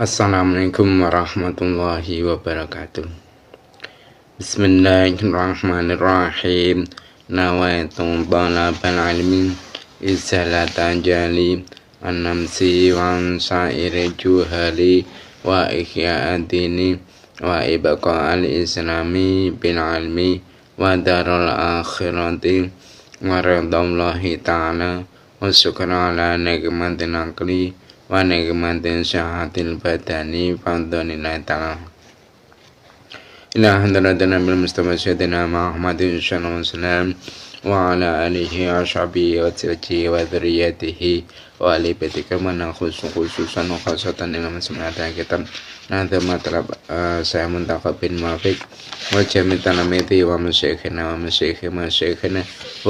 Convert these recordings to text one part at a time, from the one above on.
Assalamualaikum warahmatullahi wabarakatuh. Bismillahirrahmanirrahim. Nawaitu talabal ilmi izalatan jali an-namsi wa sa'iri juhali wa ihya'adini wa ibaqa'al islami bil ilmi wa darul akhirati wa ridallahi ta'ala wa syukran ala nikmatin aqli wa nikmatin syahatil badani fadhanillahi ta'ala ila hadratina bil mustafa sayyidina Muhammadin sallallahu alaihi wasallam wa ala alihi wa sahbihi wa sirrihi wa dzurriyyatihi wa ali batika man khususan wa khasatan ila masma'ata kitab nadza matlab saya muntaqab bin muwafiq wa jami' talamiti wa masyayikhina wa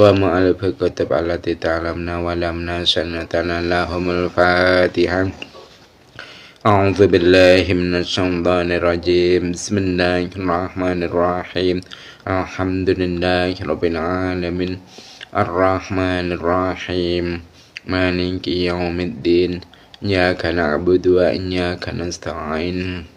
mu'allif kitab allati ta'lamna wa lamna sanatana lahumul fatihah. A'udzu billahi minasy syaithanir rajim. Bismillahirrahmanirrahim. Alhamdulillahirabbil alamin. Arrahmanir rahim. Maliki yaumiddin. Iyyaka na'budu wa iyyaka nasta'in.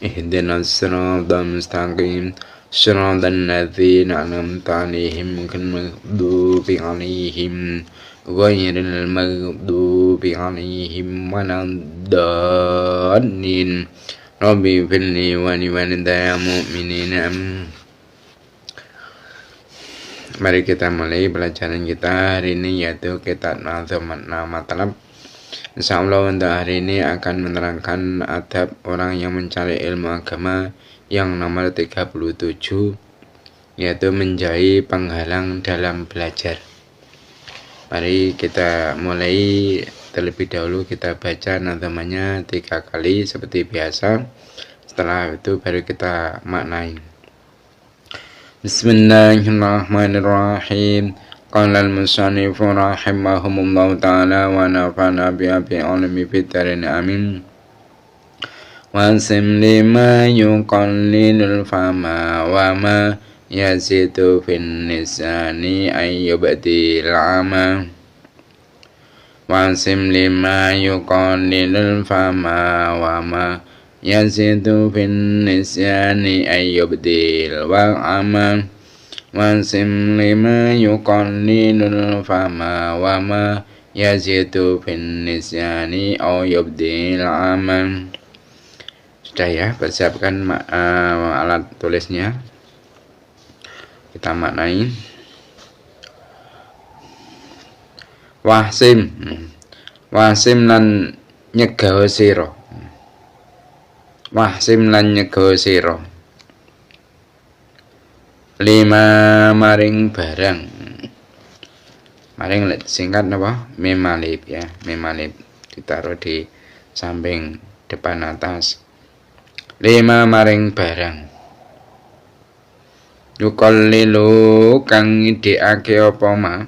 Ihdinas siratal mustaqim. Siratal ladzina an'amta 'alaihim ghairil maghdubi 'alaihim ghairil maghdubi 'alaihim waladdallin. Rabbi firli wa li walidayya mu'minina. Mari kita mulai pelajaran kita hari ini, yaitu kitab Nadzamatna Matlab. Insyaallah untuk hari ini akan menerangkan adab orang yang mencari ilmu agama yang nomor 37, yaitu menjauhi penghalang dalam belajar. Mari kita mulai. Terlebih dahulu kita baca nadzamannya 3 kali seperti biasa. Setelah itu baru kita maknai. Bismillahirrahmanirrahim. Qala al-musannifu rahimahumullahu ta'ala wa nafa'ana bi ilmi fid darin amin. Wasim lima yuqallilul fama wa ma yazidu fin nisani ayyubdil ama. Wasim lima yuqallilul fama wa ma yazidu fin nisani ayyubdil ama. Wasim lima yuqallilul fama wa ma yazidu fin nisani ayyubdil ama. Sudah ya, persiapkan alat tulisnya. Kita maknai. Wahsim lan nyegawa sira. Wahsim lan nyegawa sira. Lima maring barang. Maring singkat apa? Memalib ya, memalib. Ditaruh di samping depan atas. Lima maring barang. Yuqallilu kang idekake apa ma.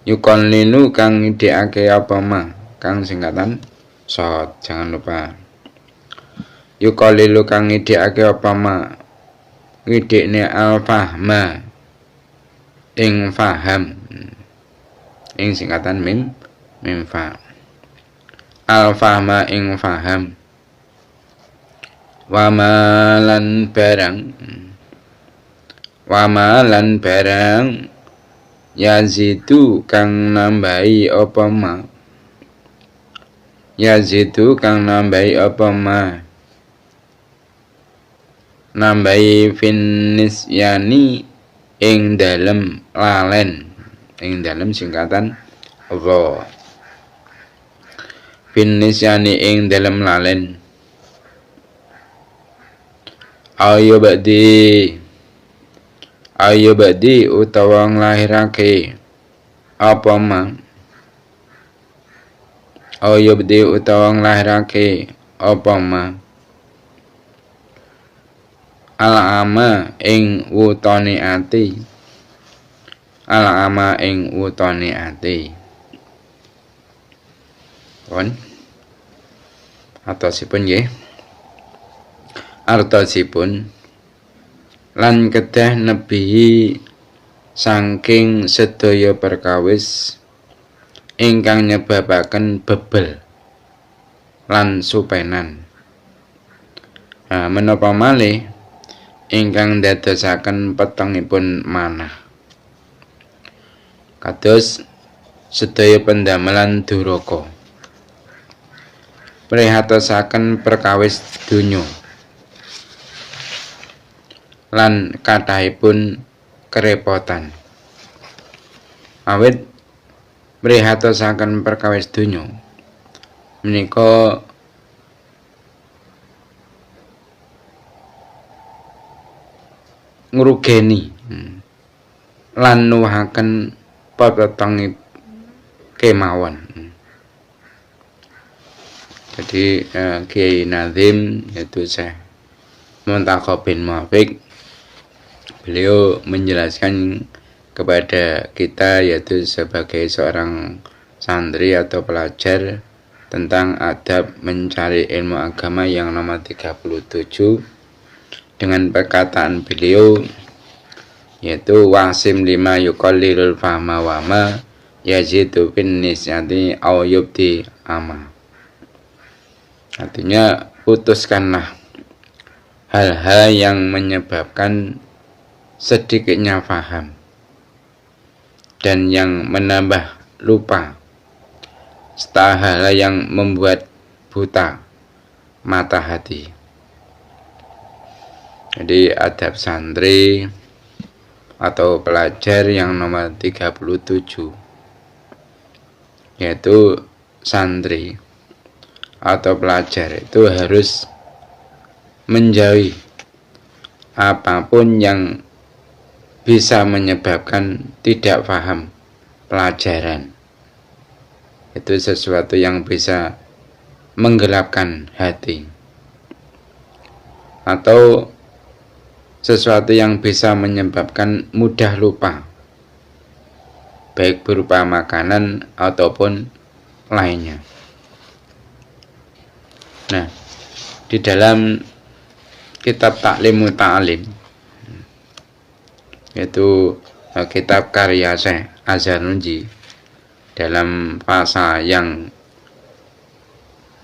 Yuqallilu kang idekake apa ma. Kang singkatan short, jangan lupa. Yuqallilu kang idekake apa ma. Idekne al-fahma ing faham. Ing singkatan mim fa. Al-fahma ing faham. Wamalan barang yazidu kang nambahi apa ma. Yazidu kang nambahi apa ma. Nambahi fin nisyani ing dalem lalen. Ing dalem singkatan ra. Fin nisyani ing dalem lalen. Ayo badi utawa nglahirake apa ma. Ayo badi utawa nglahirake apa ma. Al-ama ing wutone ati. Al-ama ing wutone ati. Pun atosipun nggih. Artosipun lan kedah nebihi saking sedaya perkawis ingkang nyebabaken bebel. lan supenan. Menapa malih ingkang ndadosaken petengipun manah kados sedaya pendamelan duraka prihatosaken perkawis donya lan kathahipun kerepotan awit prihatosaken perkawis donya menika ngrugeni lan nuwuhaken pepeteng kemawon. Jadi Kiai Nazim yaitu Syekh Muntaqa bin Muafiq, beliau menjelaskan kepada kita yaitu sebagai seorang santri atau pelajar tentang adab mencari ilmu agama yang nomor 37 dengan perkataan beliau yaitu wasim lima yuqallilul fahma wa ma yazidu bin nisyati au yubdi ama. Artinya putuskanlah hal-hal yang menyebabkan sedikitnya faham dan yang menambah lupa serta hal-hal yang membuat buta mata hati. Jadi adab santri atau pelajar yang nomor 37 yaitu santri atau pelajar itu harus menjauhi apapun yang bisa menyebabkan tidak paham pelajaran. Itu sesuatu yang bisa menggelapkan hati atau sesuatu yang bisa menyebabkan mudah lupa, baik berupa makanan ataupun lainnya. Nah, di dalam kitab Ta'lim Ta'lim, yaitu kitab karya Syekh Azhar Nunji, dalam pasal yang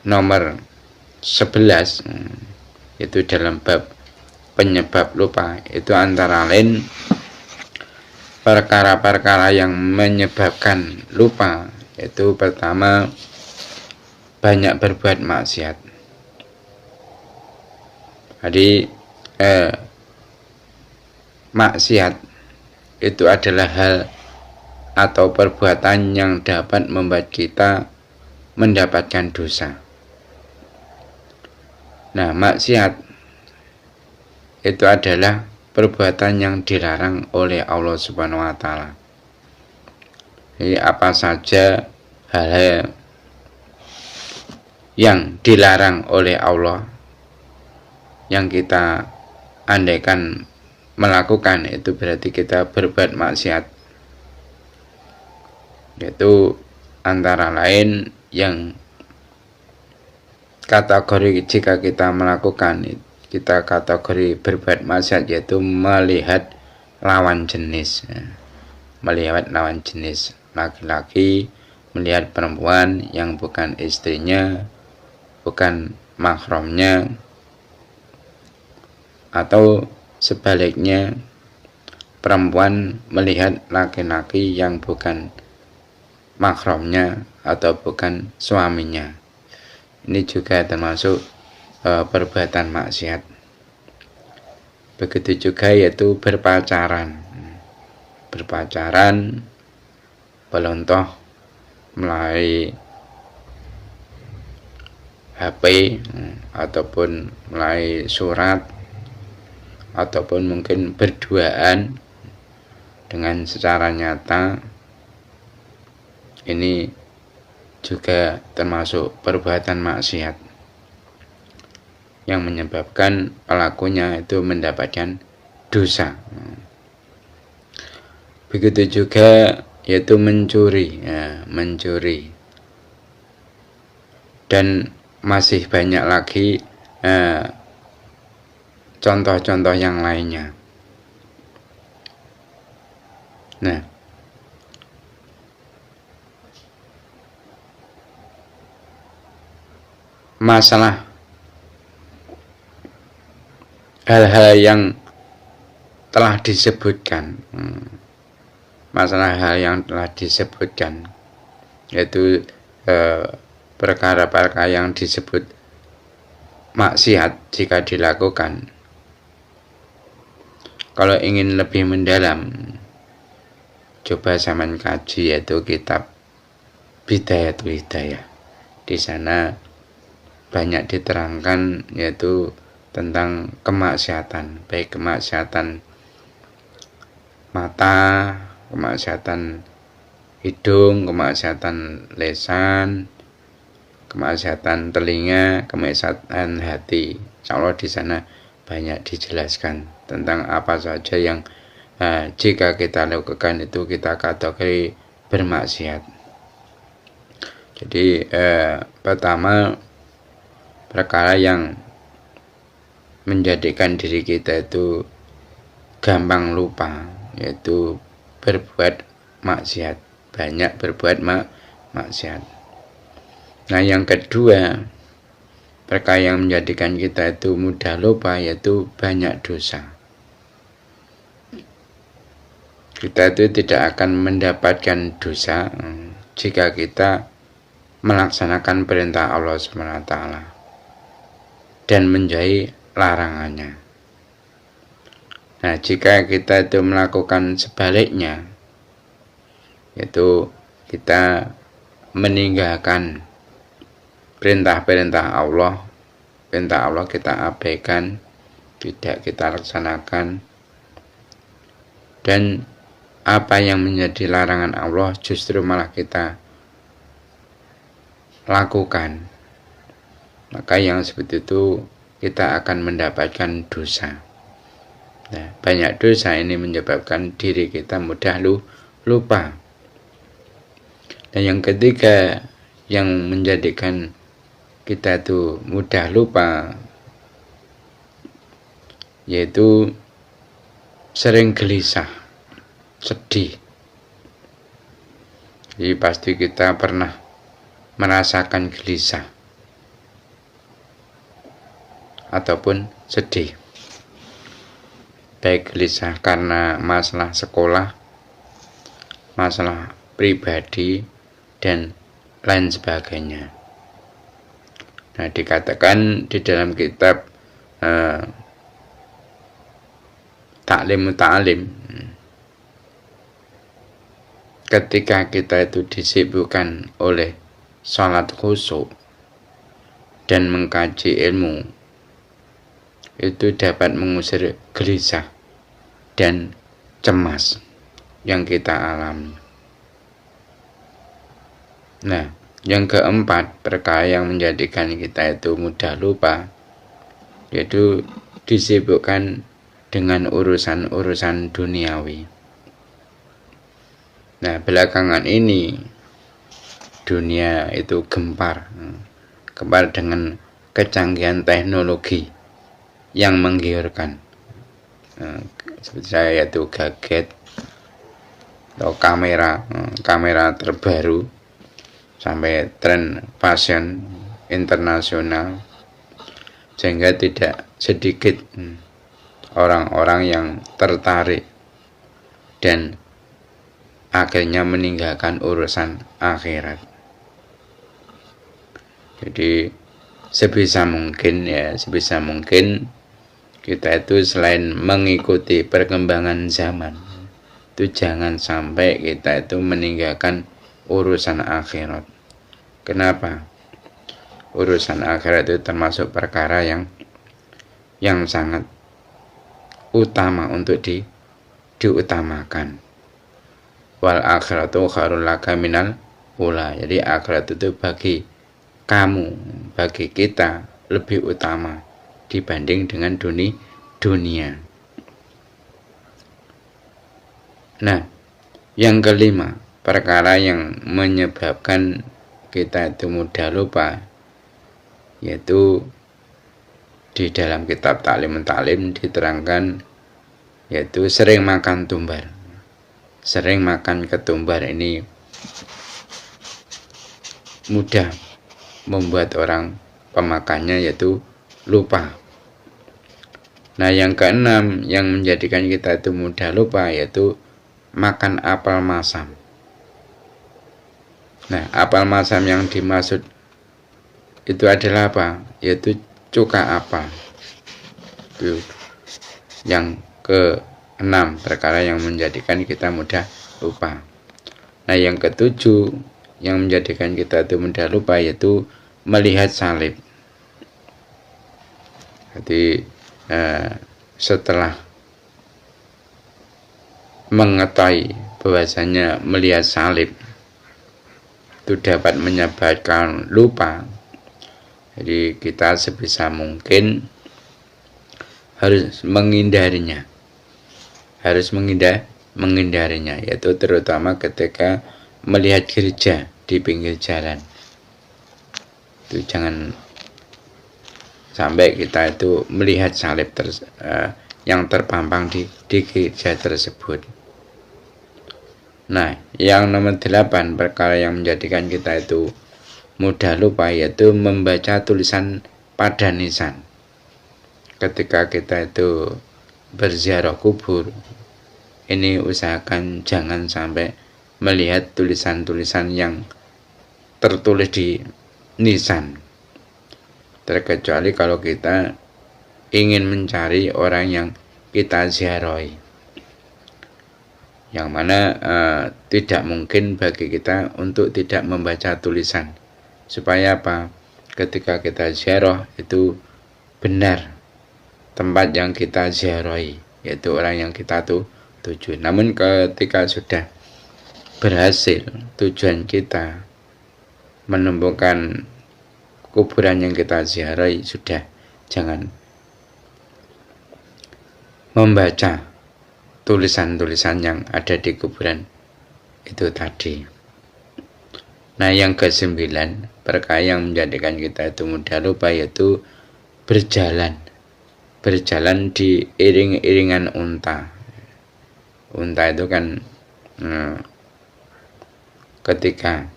nomor 11, yaitu dalam bab penyebab lupa, itu antara lain perkara-perkara yang menyebabkan lupa, yaitu pertama banyak berbuat maksiat. Jadi maksiat itu adalah hal atau perbuatan yang dapat membuat kita mendapatkan dosa. Nah, maksiat itu adalah perbuatan yang dilarang oleh Allah Subhanahu wa taala. Jadi apa saja hal-hal yang dilarang oleh Allah yang kita andaikan melakukan, itu berarti kita berbuat maksiat. Yaitu antara lain yang kategori jika kita melakukan, kita kategori berbuat maksiat, yaitu melihat lawan jenis. Melihat lawan jenis, laki-laki melihat perempuan yang bukan istrinya, bukan mahramnya, atau sebaliknya perempuan melihat laki-laki yang bukan mahramnya atau bukan suaminya. Ini juga termasuk perbuatan maksiat. Begitu juga yaitu berpacaran. Berpacaran pelontoh melalui HP ataupun melalui surat ataupun mungkin berduaan dengan secara nyata. Ini juga termasuk perbuatan maksiat yang menyebabkan pelakunya itu mendapatkan dosa. Begitu juga yaitu mencuri, mencuri, dan masih banyak lagi contoh-contoh yang lainnya. Nah, masalah hal-hal yang telah disebutkan, masalah hal yang telah disebutkan, yaitu perkara-perkara yang disebut maksiat jika dilakukan. Kalau ingin lebih mendalam, coba zaman kaji yaitu kitab Bidayatul Hidayah. Di sana banyak diterangkan yaitu tentang kemaksiatan, baik kemaksiatan mata, kemaksiatan hidung, kemaksiatan lisan, kemaksiatan telinga, kemaksiatan hati. Insyaallah di sana banyak dijelaskan tentang apa saja yang jika kita lakukan itu kita kategori bermaksiat. Jadi pertama, perkara yang menjadikan diri kita itu gampang lupa, yaitu berbuat maksiat, banyak berbuat maksiat. Nah, yang kedua, perkara yang menjadikan kita itu mudah lupa, yaitu banyak dosa. Kita itu tidak akan mendapatkan dosa jika kita melaksanakan perintah Allah SWT dan menjauhi larangannya. Nah, jika kita itu melakukan sebaliknya, yaitu kita meninggalkan perintah-perintah Allah, perintah Allah kita abaikan, tidak kita laksanakan, dan apa yang menjadi larangan Allah justru malah kita lakukan, maka yang seperti itu kita akan mendapatkan dosa. Nah, banyak dosa ini menyebabkan diri kita mudah lupa. Dan yang ketiga yang menjadikan kita itu mudah lupa, yaitu sering gelisah, sedih. Jadi pasti kita pernah merasakan gelisah ataupun sedih, baik gelisah karena masalah sekolah, masalah pribadi, dan lain sebagainya. Nah, dikatakan di dalam kitab Ta'lim Muta'alim, ketika kita itu disibukkan oleh salat khusyuk dan mengkaji ilmu, itu dapat mengusir gelisah dan cemas yang kita alami. Nah, yang keempat, perkara yang menjadikan kita itu mudah lupa, yaitu disibukkan dengan urusan-urusan duniawi. Nah, belakangan ini dunia itu gempar dengan kecanggihan teknologi yang menggiurkan. Seperti saya yaitu gadget atau kamera terbaru, sampai tren fashion internasional, sehingga tidak sedikit orang-orang yang tertarik dan akhirnya meninggalkan urusan akhirat. Jadi sebisa mungkin kita itu selain mengikuti perkembangan zaman, itu jangan sampai kita itu meninggalkan urusan akhirat. Kenapa? Urusan akhirat itu termasuk perkara yang sangat utama untuk diutamakan. Wal akhiratu khairul laka minal ula. Jadi akhirat itu bagi kamu, bagi kita lebih utama dibanding dengan dunia. Nah, yang kelima, perkara yang menyebabkan kita itu mudah lupa, yaitu di dalam kitab Ta'lim diterangkan, yaitu sering makan tumbar. Sering makan ketumbar ini mudah membuat orang pemakannya yaitu lupa. Nah, yang keenam yang menjadikan kita itu mudah lupa yaitu makan apel masam. Nah, apel masam yang dimaksud itu adalah apa? Yaitu cuka apel. Itu yang keenam perkara yang menjadikan kita mudah lupa. Nah, yang ketujuh yang menjadikan kita itu mudah lupa yaitu melihat salib. Jadi setelah mengetahui bahwasanya melihat salib itu dapat menyebabkan lupa, jadi kita sebisa mungkin harus menghindarinya, yaitu terutama ketika melihat gereja di pinggir jalan. Itu jangan sampai kita itu melihat salib yang terpampang di gereja tersebut. Nah, yang nomor 8 perkara yang menjadikan kita itu mudah lupa yaitu membaca tulisan pada nisan. Ketika kita itu berziarah kubur, ini usahakan jangan sampai melihat tulisan-tulisan yang tertulis di nisan. Terkecuali kalau kita ingin mencari orang yang kita ziarahi, yang mana tidak mungkin bagi kita untuk tidak membaca tulisan, supaya apa? Ketika kita ziarah itu benar tempat yang kita ziarahi, yaitu orang yang kita tuju. Namun ketika sudah berhasil tujuan kita menemukan kuburan yang kita ziarahi, sudah jangan membaca tulisan-tulisan yang ada di kuburan itu tadi. Nah, yang ke-9 perkara yang menjadikan kita itu mudah lupa yaitu berjalan di iring-iringan unta. Unta itu kan ketika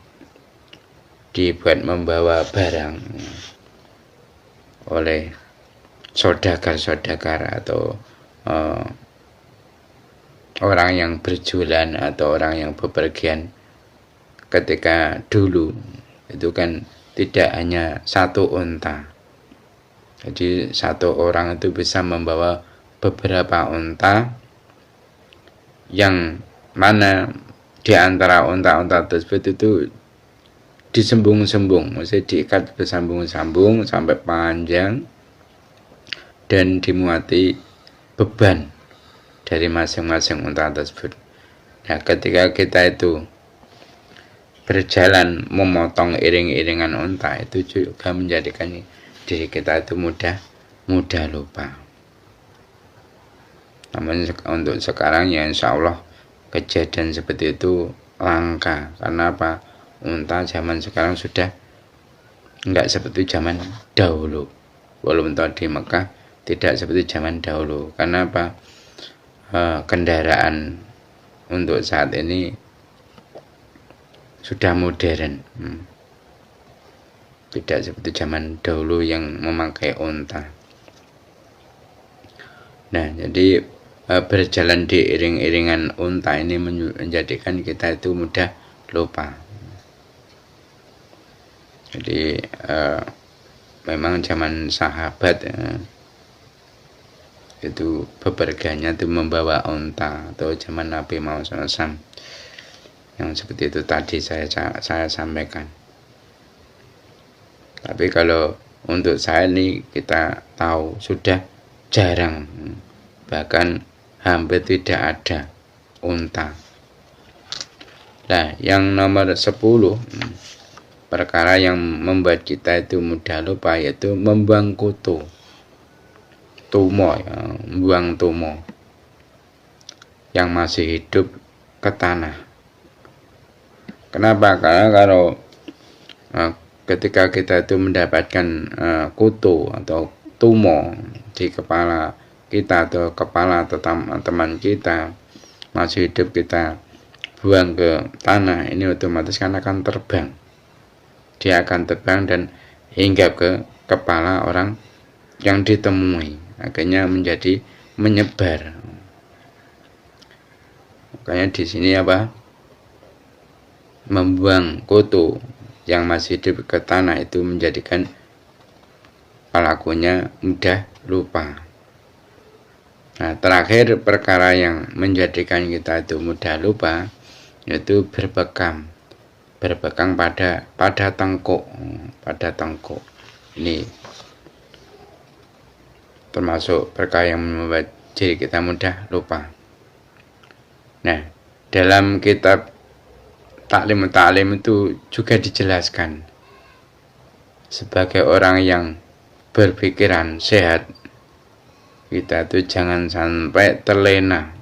dibuat membawa barang oleh saudagar-saudagar atau orang yang berjualan atau orang yang bepergian. Ketika dulu itu kan tidak hanya satu unta, jadi satu orang itu bisa membawa beberapa unta, yang mana di antara unta-unta tersebut itu disembung-sembung, maksudnya diikat bersambung-sambung sampai panjang dan dimuati beban dari masing-masing unta tersebut. Nah, ketika kita itu berjalan memotong iring-iringan unta, itu juga menjadikan diri kita itu mudah lupa. Namun untuk sekarang ya insya Allah kejadian seperti itu langka. Karena apa? Unta zaman sekarang sudah enggak seperti zaman dahulu. Walaupun di Mekah tidak seperti zaman dahulu. Karena apa? Kendaraan untuk saat ini sudah modern. Tidak seperti zaman dahulu yang memakai unta. Nah, jadi berjalan di iring-iringan unta ini menjadikan kita itu mudah lupa. Jadi memang zaman sahabat itu bepergiannya itu membawa unta, atau zaman Nabi Muhammad SAW yang seperti itu tadi saya sampaikan. Tapi kalau untuk saya ini kita tahu sudah jarang, bahkan hampir tidak ada unta. Nah, yang nomor 10 perkara yang membuat kita itu mudah lupa yaitu membuang membuang tumo yang masih hidup ke tanah. Kenapa? Karena kalau ketika kita itu mendapatkan kutu atau tumo di kepala kita atau kepala atau teman kita masih hidup, kita buang ke tanah, ini otomatis kan akan terbang. Dia akan terbang dan hinggap ke kepala orang yang ditemui, akhirnya menjadi menyebar. Makanya di sini apa? Membuang koto yang masih di dekat tanah itu menjadikan pelakunya mudah lupa. Nah, terakhir perkara yang menjadikan kita itu mudah lupa yaitu berbekam pada tengkuk. Ini termasuk perkara yang membuat diri kita mudah lupa. Nah, dalam kitab Ta'lim itu juga dijelaskan sebagai orang yang berpikiran sehat, kita itu jangan sampai terlena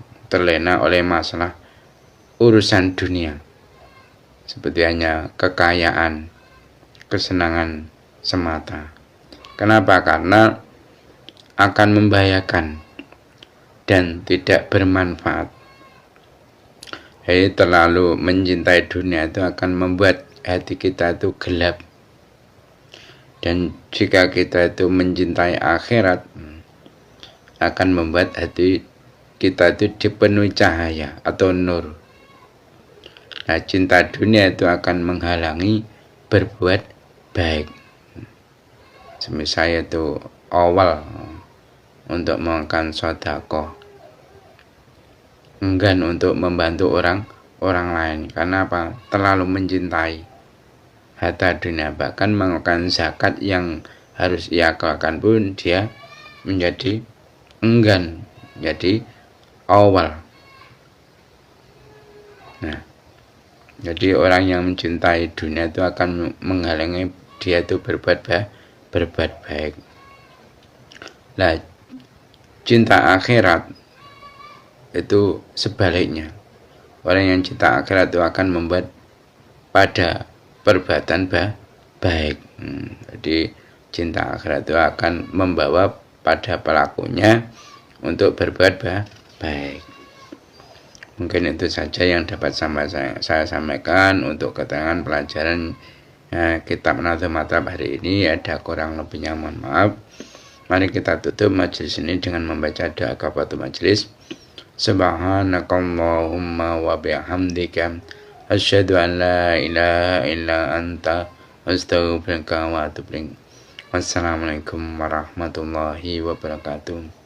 oleh masalah urusan dunia, seperti hanya kekayaan, kesenangan semata. Kenapa? Karena akan membahayakan dan tidak bermanfaat. Jadi terlalu mencintai dunia itu akan membuat hati kita itu gelap. Dan jika kita itu mencintai akhirat, akan membuat hati kita itu dipenuhi cahaya atau nur. Nah, cinta dunia itu akan menghalangi berbuat baik. Semisal itu awal untuk melakukan sedekah, enggan untuk membantu orang lain. Karena apa? Terlalu mencintai harta dunia. Bahkan melakukan zakat yang harus ia keluarkan pun dia menjadi enggan, jadi awal. Nah, jadi orang yang mencintai dunia itu akan menghalangi dia itu berbuat baik. Nah, cinta akhirat itu sebaliknya. Orang yang cinta akhirat itu akan membuat pada perbuatan baik. Jadi cinta akhirat itu akan membawa pada pelakunya untuk berbuat baik. Mungkin itu saja yang dapat saya sampaikan untuk keterangan pelajaran kitab Nadhum Matlab hari ini. Ada kurang lebihnya mohon maaf. Mari kita tutup majelis ini dengan membaca doa kafaratul majelis. Subhanakallahumma wa bihamdika asyhadu an la ilaha illa anta astaghfiruka wa atubu ilaik. Wassalamualaikum warahmatullahi wabarakatuh.